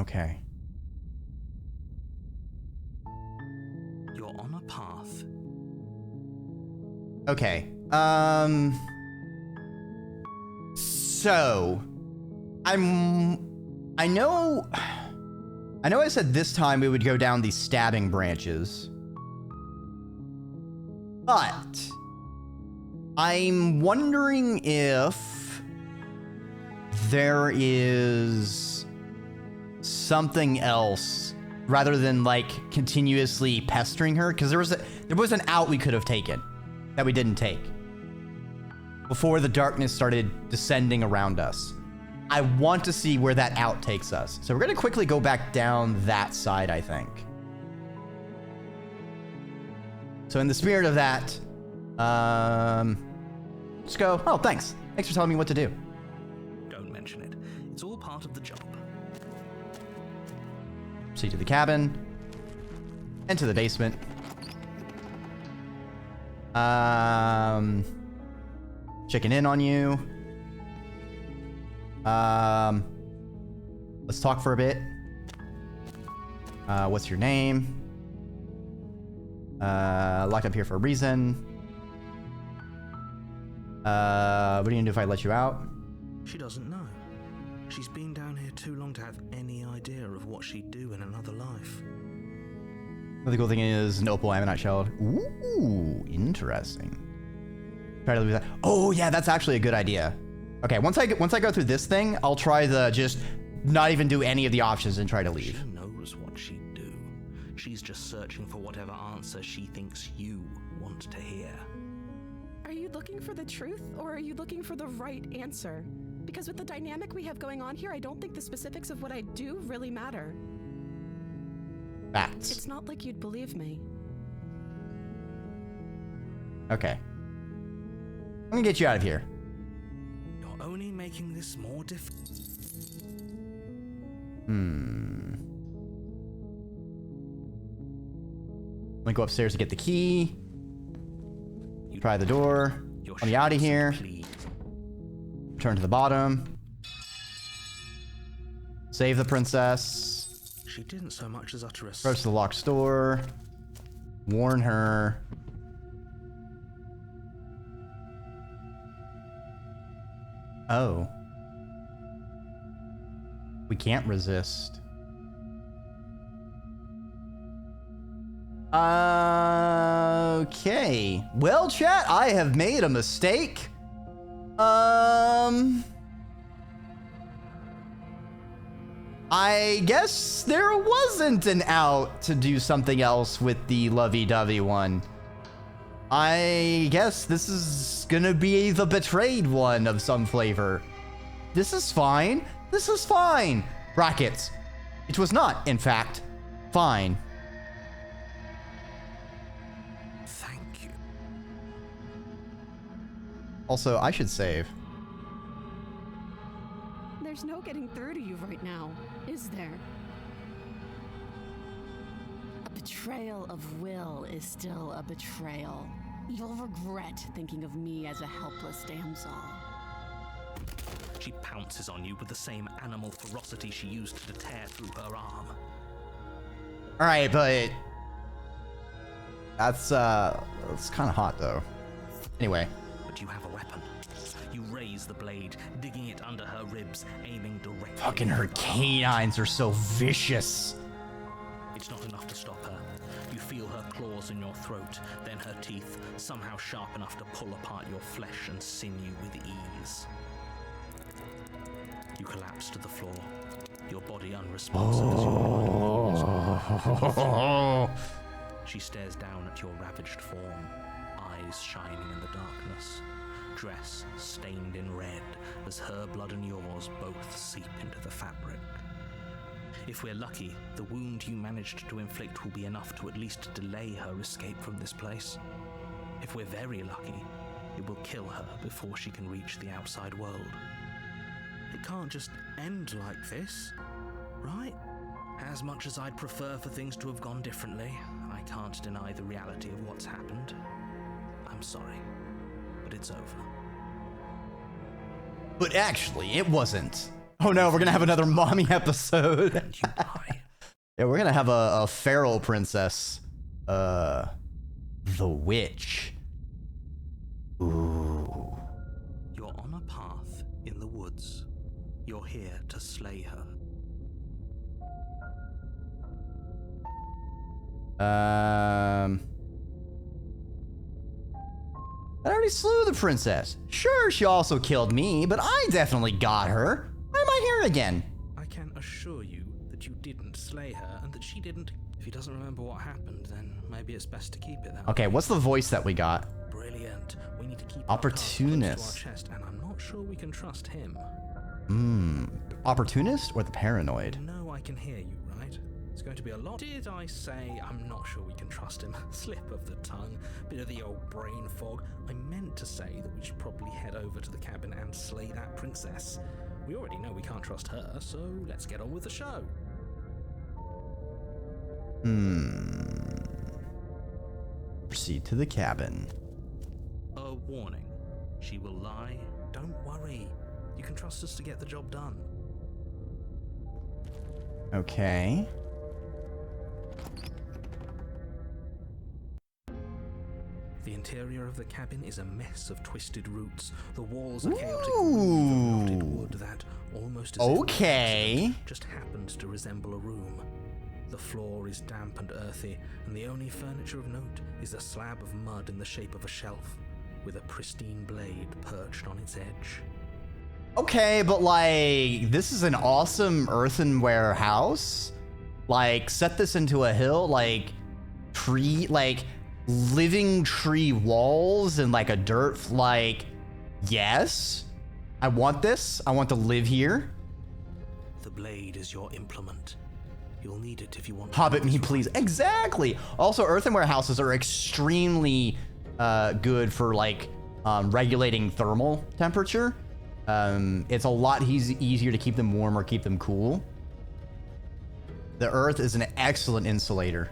Okay. You're on a path. Okay. So I know I said this time we would go down these stabbing branches. But I'm wondering if there is something else rather than like continuously pestering her, because there was an out we could have taken that we didn't take before the darkness started descending around us. I want to see where that out takes us. So we're going to quickly go back down that side, I think. So in the spirit of that, let's go. Oh, thanks. Thanks for telling me what to do. Don't mention it. It's all part of the job. Proceed to the cabin. And to the basement. Checking in on you. Let's talk for a bit. What's your name? Locked up here for a reason. What are you gonna do if I let you out? She doesn't know. She's been down here too long to have any idea of what she'd do in another life. The cool thing is an opal ammonite shell. Ooh, interesting. Try to leave that. Oh yeah, that's actually a good idea. Okay, once I go through this thing, I'll try to just not even do any of the options and try to leave. She knows what she'd do. She's just searching for whatever answer she thinks you want to hear. Are you looking for the truth, or are you looking for the right answer? Because with the dynamic we have going on here, I don't think the specifics of what I do really matter. Facts. It's not like you'd believe me. Okay. I'm gonna get you out of here. You're only making this more difficult. Let me go upstairs to get the key. Try the door. Let me out of here. Return to the bottom. Save the princess. She didn't so much as utter a Approach to the locked door. Warn her. Oh. We can't resist. Okay. Well, chat, I have made a mistake. I guess there wasn't an out to do something else with the lovey-dovey one. I guess this is gonna be the betrayed one of some flavor. This is fine. This is fine. Brackets. It was not, in fact, fine. Thank you. Also, I should save. There's no getting through to you right now, is there? A betrayal of will is still a betrayal. You'll regret thinking of me as a helpless damsel. She pounces on you with the same animal ferocity she used to tear through her arm. Alright, but that's kind of hot though. Anyway. But you have a weapon. You raise the blade, digging it under her ribs, aiming directly. Fucking her canines are so vicious. It's not enough to stop her. You feel her claws in your throat, then her teeth, somehow sharp enough to pull apart your flesh and sinew with ease. You collapse to the floor, your body unresponsive as your mind. She stares down at your ravaged form, eyes shining in the darkness, dress stained in red as her blood and yours both seep into the fabric. If we're lucky, the wound you managed to inflict will be enough to at least delay her escape from this place. If we're very lucky, it will kill her before she can reach the outside world. It can't just end like this, right? As much as I'd prefer for things to have gone differently, I can't deny the reality of what's happened. I'm sorry, but it's over. But actually, it wasn't Oh no, we're gonna have another mommy episode. And you die. Yeah, we're gonna have a feral princess. The witch. Ooh. You're on a path in the woods. You're here to slay her. I already slew the princess. Sure, she also killed me, but I definitely got her. Why am I here again? I can assure you that you didn't slay her and that she didn't. If he doesn't remember what happened, then maybe it's best to keep it that Okay, way. what's the voice that we got? Brilliant. We need to keep Opportunist. our cards close to our chest, and I'm not sure we can trust him. Opportunist or the paranoid? No, I can hear you, right? It's going to be a lot. Did I say I'm not sure we can trust him? Slip of the tongue, bit of the old brain fog. I meant to say that we should probably head over to the cabin and slay that princess. We already know we can't trust her, so let's get on with the show. Proceed to the cabin. A warning. She will lie. Don't worry. You can trust us to get the job done. Okay. The interior of the cabin is a mess of twisted roots. The walls are chaotic Ooh. rotted wood that, almost as if Okay. accident, just happens to resemble a room. The floor is damp and earthy, and the only furniture of note is a slab of mud in the shape of a shelf, with a pristine blade perched on its edge. Okay, but like, this is an awesome earthenware house. Like, set this into a hill, like, tree, like, living tree walls and like a dirt, like, yes, I want this. I want to live here. The blade is your implement. You'll need it if you want to Hobbit do me, this please. right. Exactly. Also, earthenware houses are extremely good for like regulating thermal temperature. It's a lot easier to keep them warm or keep them cool. The earth is an excellent insulator.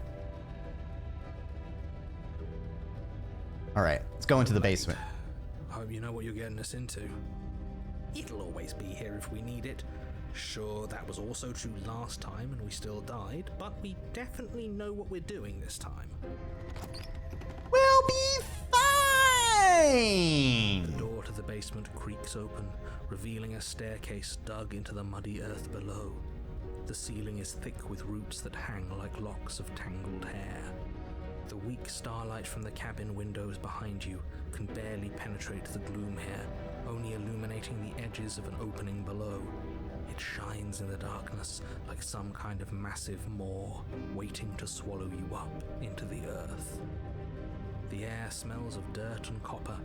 All right, let's go into the basement. I hope you know what you're getting us into. It'll always be here if we need it. Sure, that was also true last time and we still died, but we definitely know what we're doing this time. We'll be fine. The door to the basement creaks open, revealing a staircase dug into the muddy earth below. The ceiling is thick with roots that hang like locks of tangled hair. The weak starlight from the cabin windows behind you can barely penetrate the gloom here, only illuminating the edges of an opening below. It shines in the darkness like some kind of massive maw waiting to swallow you up into the earth. The air smells of dirt and copper.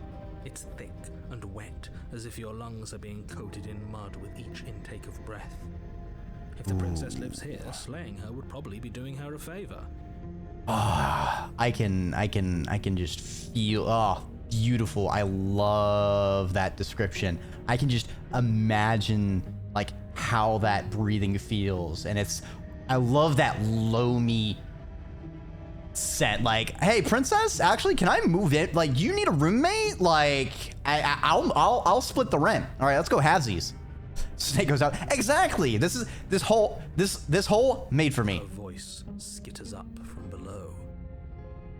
It's thick and wet, as if your lungs are being coated in mud with each intake of breath. If the princess lives here, slaying her would probably be doing her a favor. I can just feel, beautiful. I love that description. I can just imagine like how that breathing feels. And I love that loamy set. Like, hey, princess, actually, can I move in? Like, you need a roommate? Like, I'll split the rent. All right, let's go halvesies. Snake goes out. Exactly. This hole made for me. Her voice skitters up from below.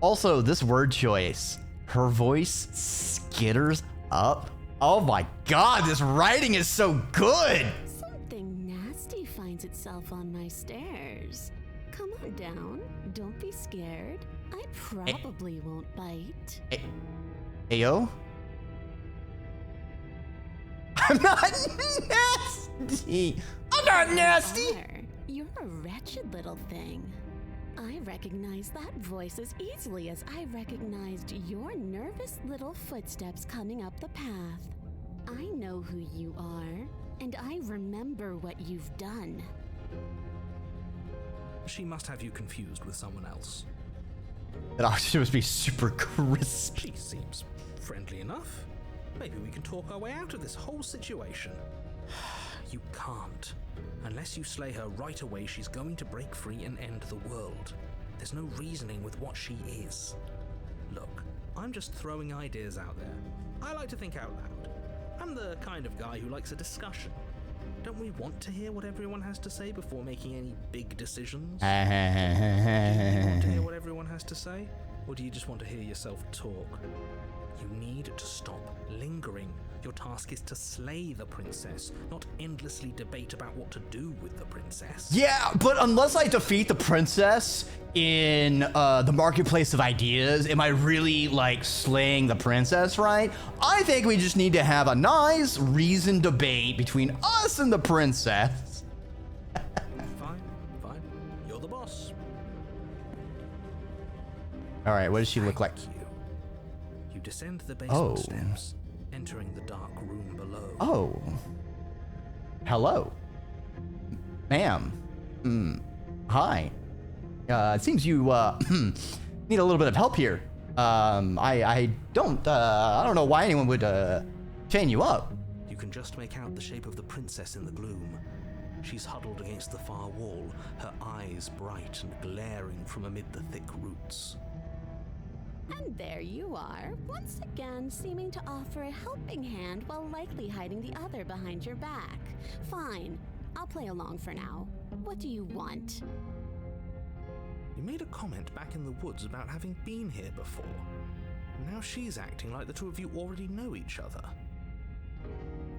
Also, this word choice. Her voice skitters up. Oh my god, this writing is so good. Something nasty finds itself on my stairs. Come on down. Don't be scared. I probably won't bite. Ayo? I'm not nasty. I'm not nasty. Are. You're a wretched little thing. I recognize that voice as easily as I recognized your nervous little footsteps coming up the path. I know who you are, and I remember what you've done. She must have you confused with someone else. That oxygen must be super crisp. She seems friendly enough. Maybe we can talk our way out of this whole situation. You can't. Unless you slay her right away, she's going to break free and end the world. There's no reasoning with what she is. Look, I'm just throwing ideas out there. I like to think out loud. I'm the kind of guy who likes a discussion. Don't we want to hear what everyone has to say before making any big decisions? Do you want to hear what everyone has to say? Or do you just want to hear yourself talk? You need to stop lingering. Your task is to slay the princess, not endlessly debate about what to do with the princess. Yeah, but unless I defeat the princess in the marketplace of ideas, am I really like slaying the princess, right? I think we just need to have a nice reasoned debate between us and the princess. Fine. You're the boss. All right, what does she look like? You descend the basement Oh. steps, entering the dark room below. Oh. Hello. Ma'am. Hi. It seems you need a little bit of help here. I don't know why anyone would chain you up. You can just make out the shape of the princess in the gloom. She's huddled against the far wall, her eyes bright and glaring from amid the thick roots. And there you are, once again seeming to offer a helping hand while likely hiding the other behind your back. Fine, I'll play along for now. What do you want? You made a comment back in the woods about having been here before. Now she's acting like the two of you already know each other.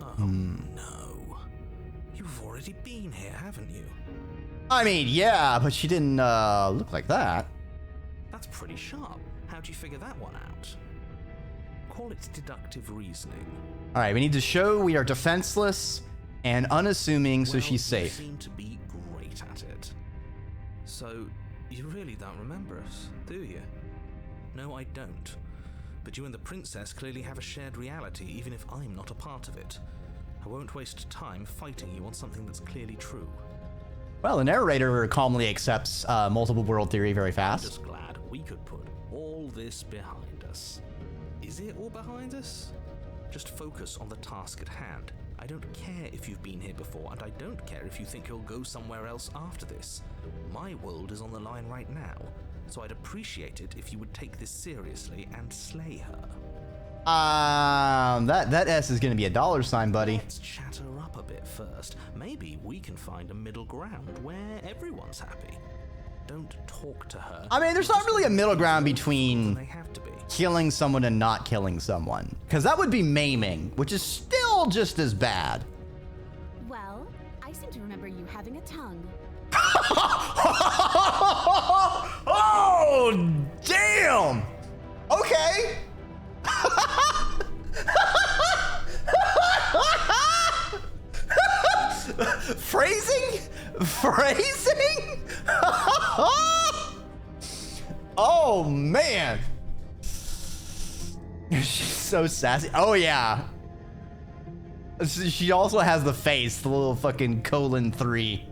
Oh no. You've already been here, haven't you? I mean, yeah, but she didn't look like that. That's pretty sharp. How'd you figure that one out? Call it deductive reasoning. All right, we need to show we are defenseless and unassuming, so Well, she's safe. You seem to be great at it. So, you really don't remember us, do you? No, I don't. But you and the princess clearly have a shared reality, even if I'm not a part of it. I won't waste time fighting you on something that's clearly true. Well, the narrator calmly accepts multiple world theory very I'm fast. just glad we could put all this behind us. Is it all behind us? Just focus on the task at hand. I don't care if you've been here before, and I don't care if you think you'll go somewhere else after this. My world is on the line right now, so I'd appreciate it if you would take this seriously and slay her. That S is gonna be a $, buddy. Let's chat her up a bit first. Maybe we can find a middle ground where everyone's happy. Don't talk to her. I mean, there's not really a middle ground They between have to be. killing someone and not killing someone, because that would be maiming, which is still just as bad. Well, I seem to remember you having a tongue. Oh, damn! Okay. Phrasing? Oh, man. She's so sassy. Oh, yeah. She also has the face, the little fucking :3.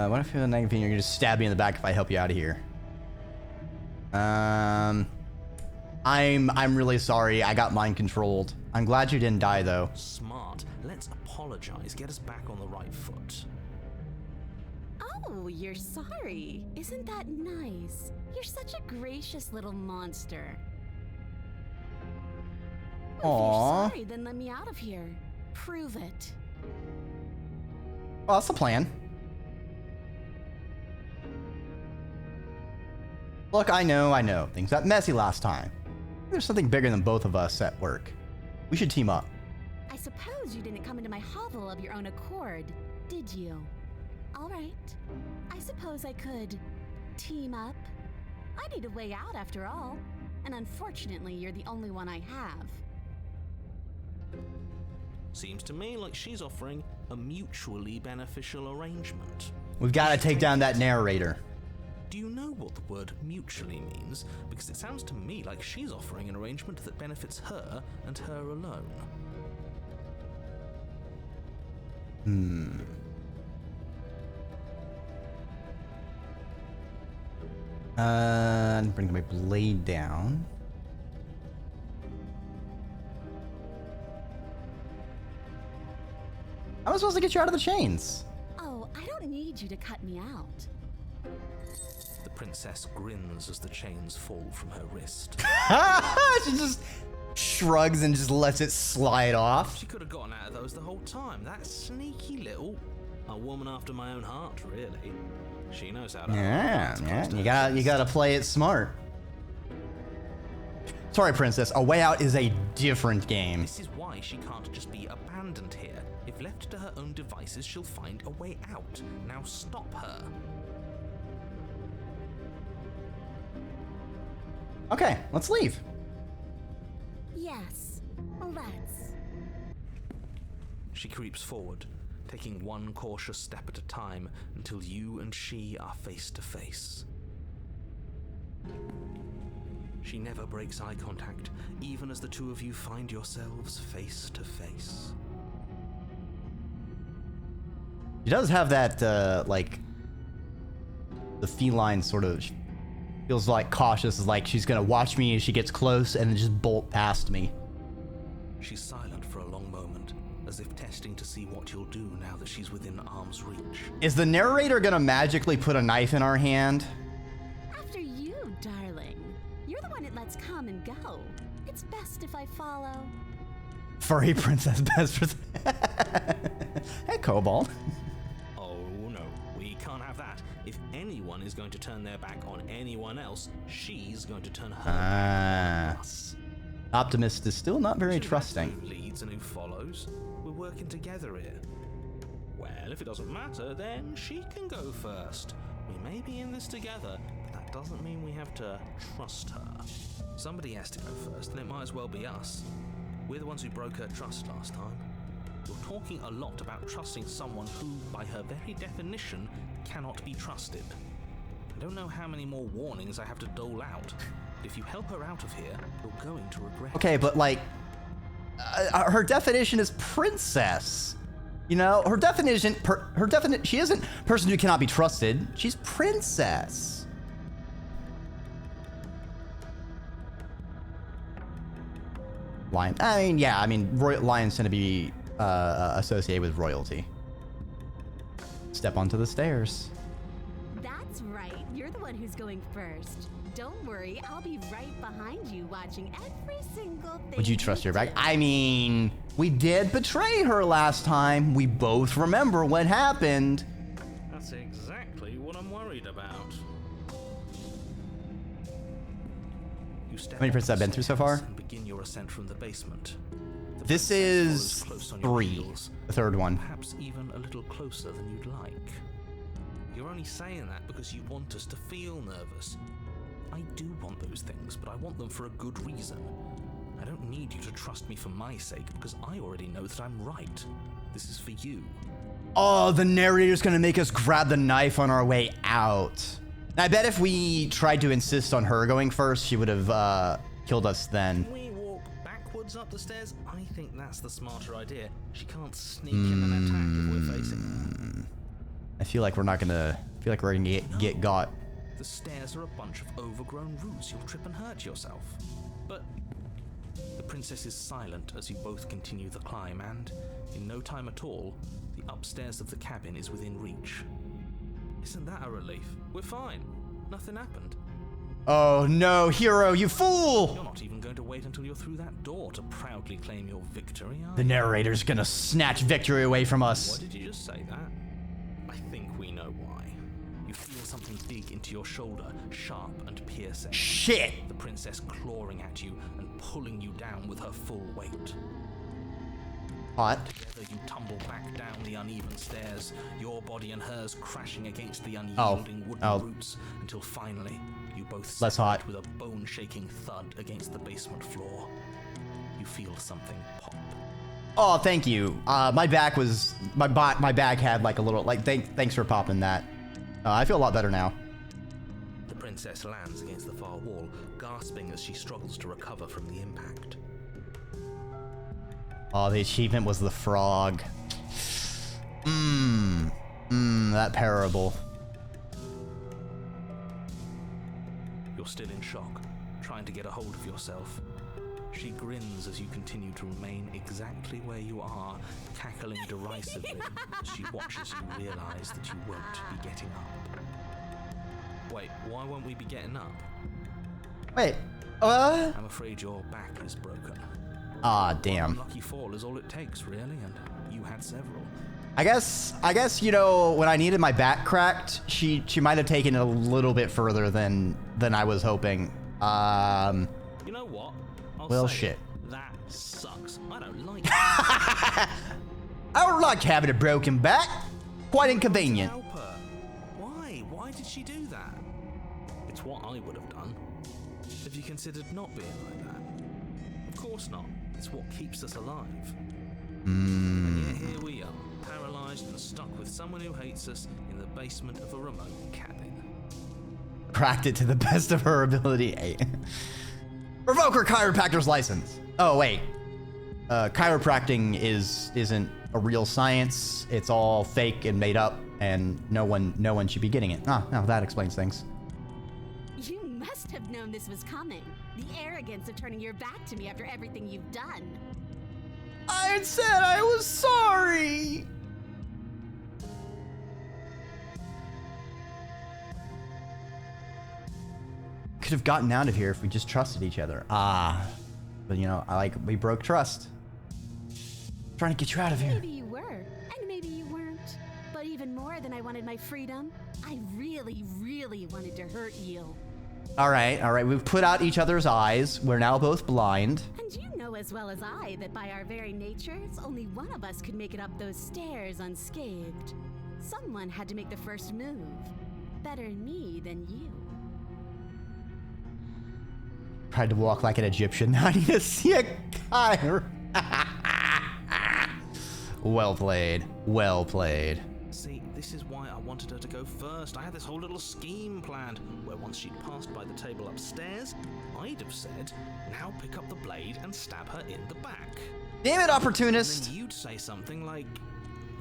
What if you feel a negative feeling? You're gonna stab me in the back if I help you out of here. I'm really sorry. I got mind controlled. I'm glad you didn't die though. Smart. Let's apologize. Get us back on the right foot. Oh, you're sorry. Isn't that nice? You're such a gracious little monster. Well, if Aww. you're sorry, then let me out of here. Prove it. Well, that's the plan. Look, I know. Things got messy last time. There's something bigger than both of us at work. We should team up. I suppose you didn't come into my hovel of your own accord, did you? All right. I suppose I could team up. I need a way out after all. And unfortunately, you're the only one I have. Seems to me like she's offering a mutually beneficial arrangement. We've got to take down that narrator. Do you know what the word mutually means? Because it sounds to me like she's offering an arrangement that benefits her and her alone. Bring my blade down. How am I supposed to get you out of the chains? Oh, I don't need you to cut me out. The princess grins as the chains fall from her wrist. She just shrugs and just lets it slide off. She could have gotten out of those the whole time. That sneaky little... A woman after my own heart, really. She knows how to... Yeah. You gotta play it smart. Sorry, princess. A Way Out is a different game. This is why she can't just be abandoned here. If left to her own devices, she'll find a way out. Now stop her. Okay, let's leave. Yes, let's. She creeps forward, taking one cautious step at a time until you and she are face to face. She never breaks eye contact, even as the two of you find yourselves face to face. She does have that, like, the feline sort of feels like cautious, like she's gonna watch me as she gets close and then just bolt past me. She's silent for a long moment, as if testing to see what you'll do now that she's within arm's reach. Is the narrator gonna magically put a knife in our hand? After you, darling. You're the one it lets come and go. It's best if I follow. Furry princess best for... Hey, Cobalt. Oh no, we can't have that. If anyone is going to turn their back on anyone else, she's going to turn her back on us. Optimist is still not very Shouldn't trusting. have Who leads and who follows? We're working together here. Well, if it doesn't matter, then she can go first. We may be in this together, but that doesn't mean we have to trust her. Somebody has to go first, and it might as well be us. We're the ones who broke her trust last time. You're talking a lot about trusting someone who, by her very definition, cannot be trusted. I don't know how many more warnings I have to dole out. But if you help her out of here, you're going to regret Okay, but like, her definition is princess. You know, her definition, she isn't person who cannot be trusted. She's princess. Lion. I mean, lions tend to be associated with royalty. Step onto the stairs. That's right. You're the one who's going first. Don't worry, I'll be right behind you watching every single thing. Would you trust your bag? I mean, we did betray her last time. We both remember what happened. That's exactly what I'm worried about. You step How many prints have I been through so far? and begin your ascent from the basement. The This princess is follows close on your 3, heels, the third one. perhaps even a little closer than you'd like. You're only saying that because you want us to feel nervous. I do want those things, but I want them for a good reason. I don't need you to trust me for my sake, because I already know that I'm right. This is for you. Oh, the narrator's gonna make us grab the knife on our way out. I bet if we tried to insist on her going first, she would have killed us then. Can we walk backwards up the stairs? I think that's the smarter idea. She can't sneak in and attack if we're facing her. I feel like we're not gonna. I feel like we're gonna get got. The stairs are a bunch of overgrown roots. You'll trip and hurt yourself. But the princess is silent as you both continue the climb, and in no time at all, the upstairs of the cabin is within reach. Isn't that a relief? We're fine. Nothing happened. Oh no, hero, you fool! You're not even going to wait until you're through that door to proudly claim your victory, are The you? narrator's gonna snatch victory away from Why us. did you just say that? I think we know why. You feel something dig into your shoulder, sharp and piercing. Shit! The princess clawing at you and pulling you down with her full weight. Hot. Together you tumble back down the uneven stairs, your body and hers crashing against the unyielding wooden roots, until finally you both Less slide hot. with a bone-shaking thud against the basement floor. You feel something pop. Oh, thank you. My back was my bag had like a little like. Thanks for popping that. I feel a lot better now. The princess lands against the far wall, gasping as she struggles to recover from the impact. Oh, the achievement was the frog. That parable. You're still in shock, trying to get a hold of yourself. She grins as you continue to remain exactly where you are, cackling derisively as she watches you realize that you won't be getting up. Wait, why won't we be getting up? Wait. I'm afraid your back is broken. Ah, damn. Lucky fall is all it takes, really, and you had several. I guess, you know, when I needed my back cracked, she might have taken it a little bit further than I was hoping. You know what? Well, say shit. it. That sucks. I don't like it. I don't like having a broken back. Quite inconvenient. Help her. Why? Why did she do that? It's what I would have done. Have you considered not being like that? Of course not. It's what keeps us alive. And yet here we are, paralyzed and stuck with someone who hates us in the basement of a remote cabin. Cracked it to the best of her ability. Revoke her chiropractor's license. Oh wait, chiropractic isn't a real science. It's all fake and made up, and no one should be getting it. Ah, now that explains things. You must have known this was coming. The arrogance of turning your back to me after everything you've done. I had said I was sorry. Could have gotten out of here if we just trusted each other. Ah, but you know, we broke trust. Trying to get you out of here. Maybe you were, and maybe you weren't. But even more than I wanted my freedom, I really, really wanted to hurt you. All right. We've put out each other's eyes. We're now both blind. And you know as well as I that by our very natures, only one of us could make it up those stairs unscathed. Someone had to make the first move. Better me than you. Tried to walk like an Egyptian. Now I need to see a kyre. Well played. Well played. See, this is why I wanted her to go first. I had this whole little scheme planned, where once she'd passed by the table upstairs, I'd have said, now pick up the blade and stab her in the back. Damn it, And opportunist. then you'd say something like,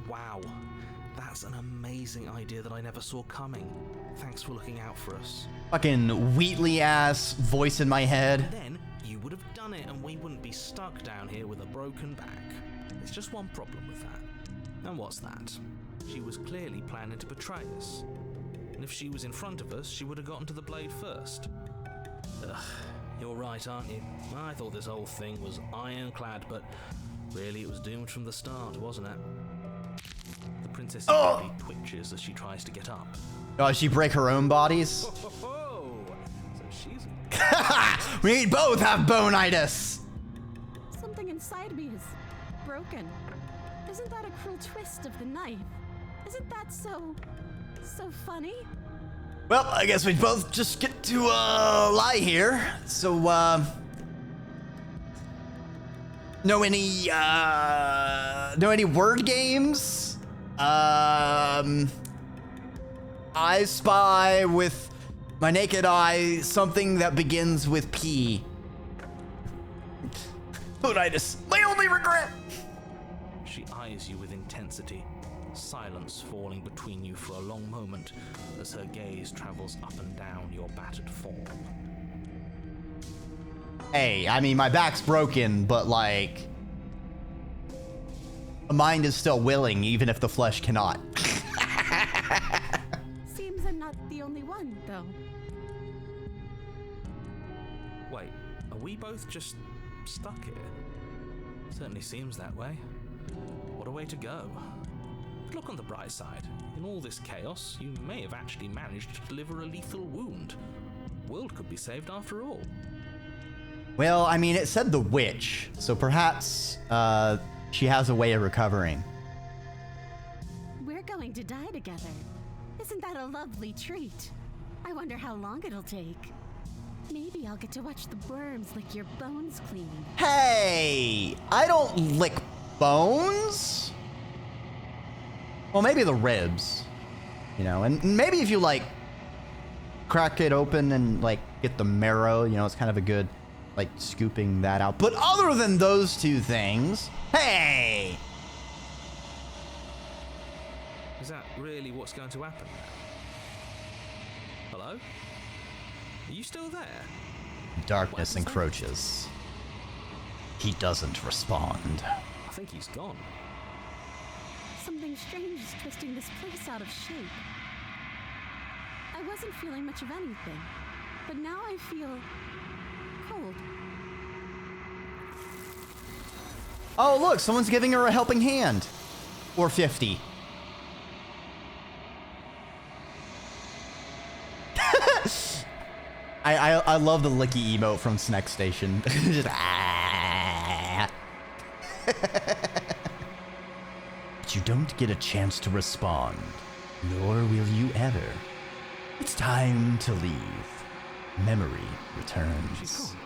wow, that's an amazing idea that I never saw coming. Thanks for looking out for us. Fucking Wheatley ass voice in my head. And then you would have done it and we wouldn't be stuck down here with a broken back. There's just one problem with that. And what's that? She was clearly planning to betray us. And if she was in front of us, she would have gotten to the blade first. Ugh, you're right, aren't you? I thought this whole thing was ironclad, but really it was doomed from the start, wasn't it? The princess immediately twitches as she tries to get up. Oh, she break her own bodies? Oh, so she's... We both have bone-itis. Something inside me is broken. Isn't that a cruel twist of the knife? Isn't that so funny? Well, I guess we both just get to lie here. So, know any word games? I spy with my naked eye something that begins with P. Bonitis, my only regret. She eyes you with intensity, silence falling between you for a long moment as her gaze travels up and down your battered form. Hey, I mean, my back's broken, but like, the mind is still willing, even if the flesh cannot. Seems I'm not the only one, though. Wait, are we both just stuck here? Certainly seems that way. What a way to go. But look on the bright side. In all this chaos, you may have actually managed to deliver a lethal wound. The world could be saved after all. Well, I mean, it said the witch, so perhaps she has a way of recovering. We're going to die together. Isn't that a lovely treat? I wonder how long it'll take. Maybe I'll get to watch the worms lick your bones clean. Hey, I don't lick bones. Well, maybe the ribs, you know, and maybe if you like crack it open and like get the marrow, you know, it's kind of a good like scooping that out. But other than those two things, hey! Is that really what's going to happen now? Hello? Are you still there? Darkness encroaches. He doesn't respond. I think he's gone. Something strange is twisting this place out of shape. I wasn't feeling much of anything, but now I feel cold. Oh, look, someone's giving her a helping hand. Or 50. I love the licky emote from Snack Station. Just, ah. But you don't get a chance to respond, nor will you ever. It's time to leave. Memory returns. She's gone.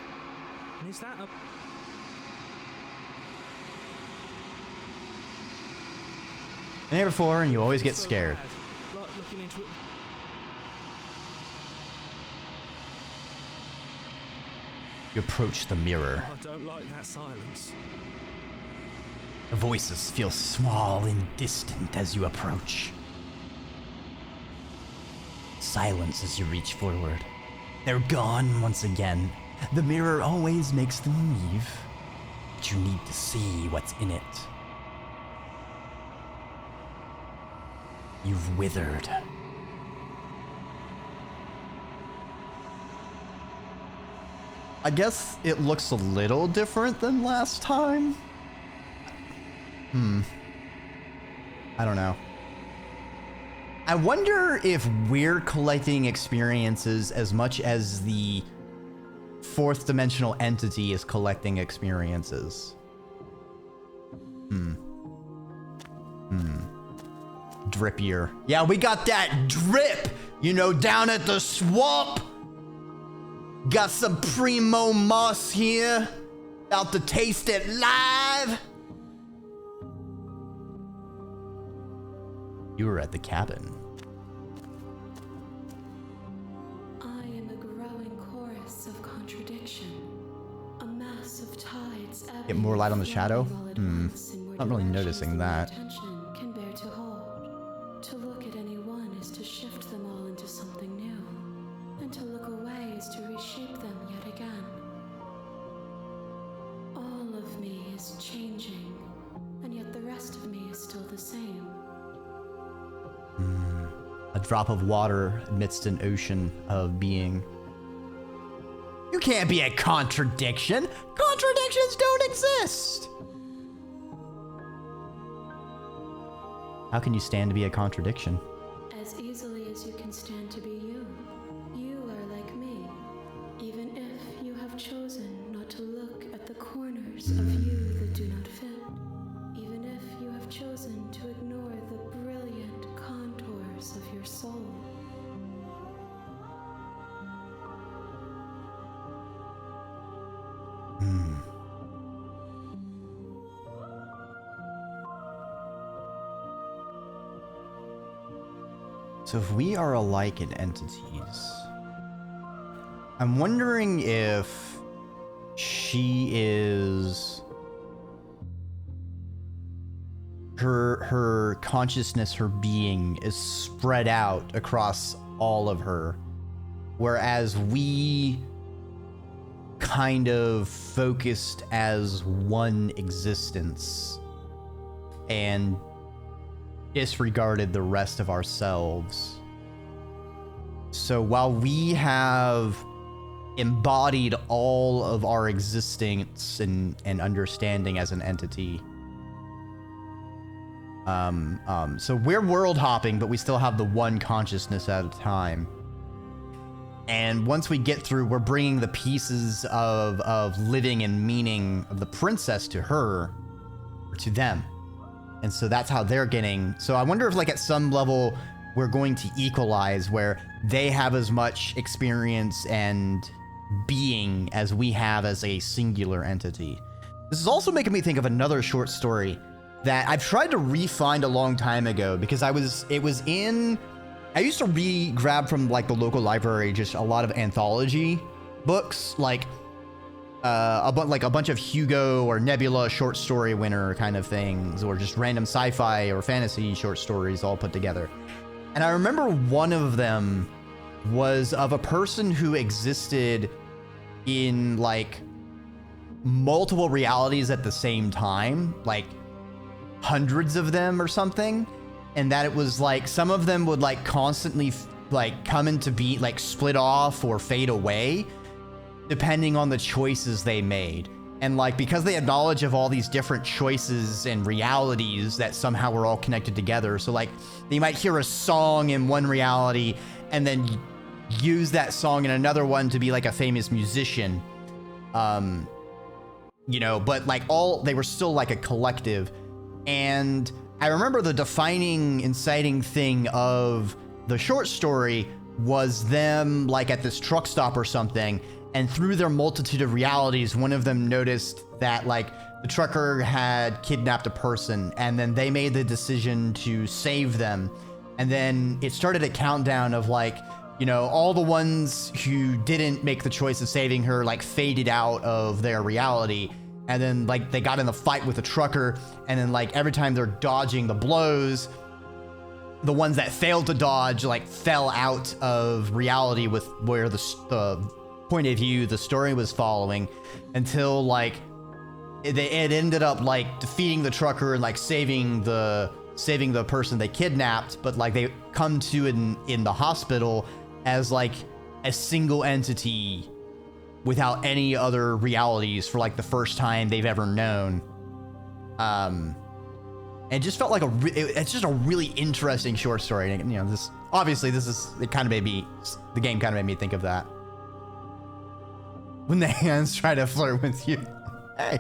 And is that a... Been here before, and you always get scared. Like looking into it. You approach the mirror. I don't like that silence. The voices feel small and distant as you approach. Silence as you reach forward. They're gone once again. The mirror always makes them leave, but you need to see what's in it. You've withered. I guess it looks a little different than last time. I don't know. I wonder if we're collecting experiences as much as the fourth dimensional entity is collecting experiences. Drippier. Yeah, we got that drip, you know, down at the swamp. Got some primo moss here. About to taste it live. You were at the cabin. I am a growing chorus of contradiction. A mass of tides. Get more light on the shadow? Not really noticing that. Can bear to hold. To look at any one is to shift them all into something new. And to look away is to reshape them yet again. All of me is changing, and yet the rest of me is still the same. A drop of water amidst an ocean of being. You can't be a contradiction. Contradictions don't exist. How can you stand to be a contradiction? As easily as you can stand to be you. You are like me, even if you have chosen not to look at the corners of you that do not fit. Even if you have chosen to ignore the brilliant contours of your soul. So if we are alike in entities, I'm wondering if she is her consciousness, her being is spread out across all of her, whereas we kind of focused as one existence and disregarded the rest of ourselves. So while we have embodied all of our existence and understanding as an entity, so we're world hopping, but we still have the one consciousness at a time. And once we get through, we're bringing the pieces of living and meaning of the princess to her, or to them. And so that's how they're getting. So I wonder if, like, at some level, we're going to equalize where they have as much experience and being as we have as a singular entity. This is also making me think of another short story that I've tried to re-find a long time ago because I used to grab from, like, the local library just a lot of anthology books, like a bunch of Hugo or Nebula short story winner kind of things, or just random sci-fi or fantasy short stories all put together. And I remember one of them was of a person who existed in, like, multiple realities at the same time, like hundreds of them or something. And that it was like some of them would, like, constantly like come into be like split off or fade away depending on the choices they made. And like, because they had knowledge of all these different choices and realities that somehow were all connected together. So like they might hear a song in one reality and then use that song in another one to be like a famous musician. You know, but like they were still like a collective. And I remember the defining, inciting thing of the short story was them like at this truck stop or something. And through their multitude of realities, one of them noticed that like the trucker had kidnapped a person, and then they made the decision to save them. And then it started a countdown of like, you know, all the ones who didn't make the choice of saving her like faded out of their reality. And then like they got in the fight with the trucker, and then like every time they're dodging the blows, the ones that failed to dodge like fell out of reality with where the point of view the story was following, until like it ended up like defeating the trucker and like saving the person they kidnapped. But like they come to in the hospital as like a single entity without any other realities for like the first time they've ever known. It just felt like it's just a really interesting short story. And, you know, the game kind of made me think of that. When the hands try to flirt with you. Hey,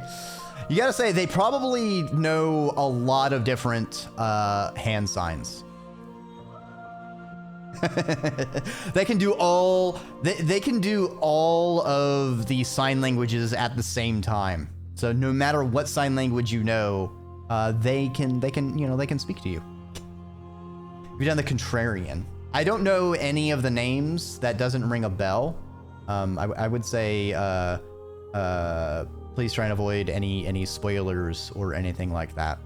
you gotta say, they probably know a lot of different hand signs. They can do all of the sign languages at the same time. So no matter what sign language you know, they can speak to you. You've done the contrarian. I don't know any of the names. That doesn't ring a bell. I would say please try and avoid any spoilers or anything like that.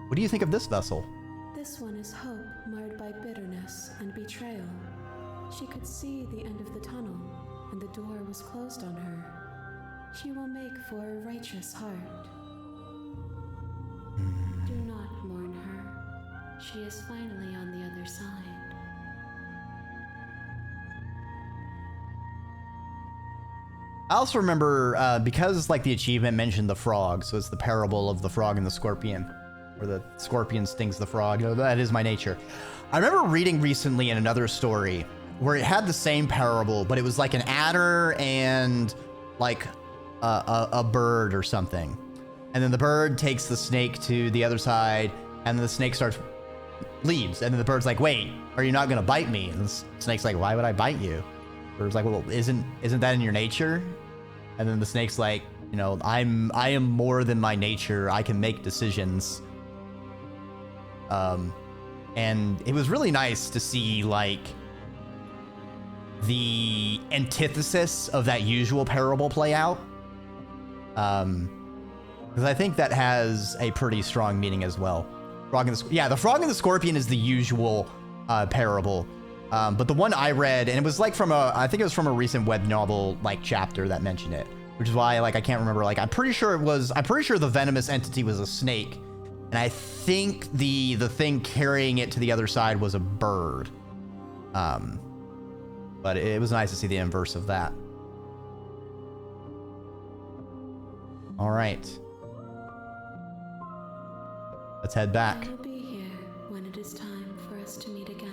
What do you think of this vessel? This one is hope marred by bitterness and betrayal. She could see the end of the tunnel, and the door was closed on her. She will make for a righteous heart. Do not mourn her. She is finally on the other side. I also remember, because like the achievement mentioned the frog, so it's the parable of the frog and the scorpion, where the scorpion stings the frog. You know, that is my nature. I remember reading recently in another story where it had the same parable, but it was like an adder and like a bird or something. And then the bird takes the snake to the other side, and then the snake leaves. And then the bird's like, wait, are you not going to bite me? And the snake's like, why would I bite you? The bird's like, well, isn't that in your nature? And then the snake's like, you know, I am more than my nature. I can make decisions. And it was really nice to see like the antithesis of that usual parable play out. Because I think that has a pretty strong meaning as well. The frog and the scorpion is the usual parable. But the one I read, and it was like I think it was from a recent web novel like chapter that mentioned it, which is why like I can't remember. Like I'm pretty sure the venomous entity was a snake, and I think the thing carrying it to the other side was a bird. But it was nice to see the inverse of that. All right. Let's head back. I will be here when it is time for us to meet again.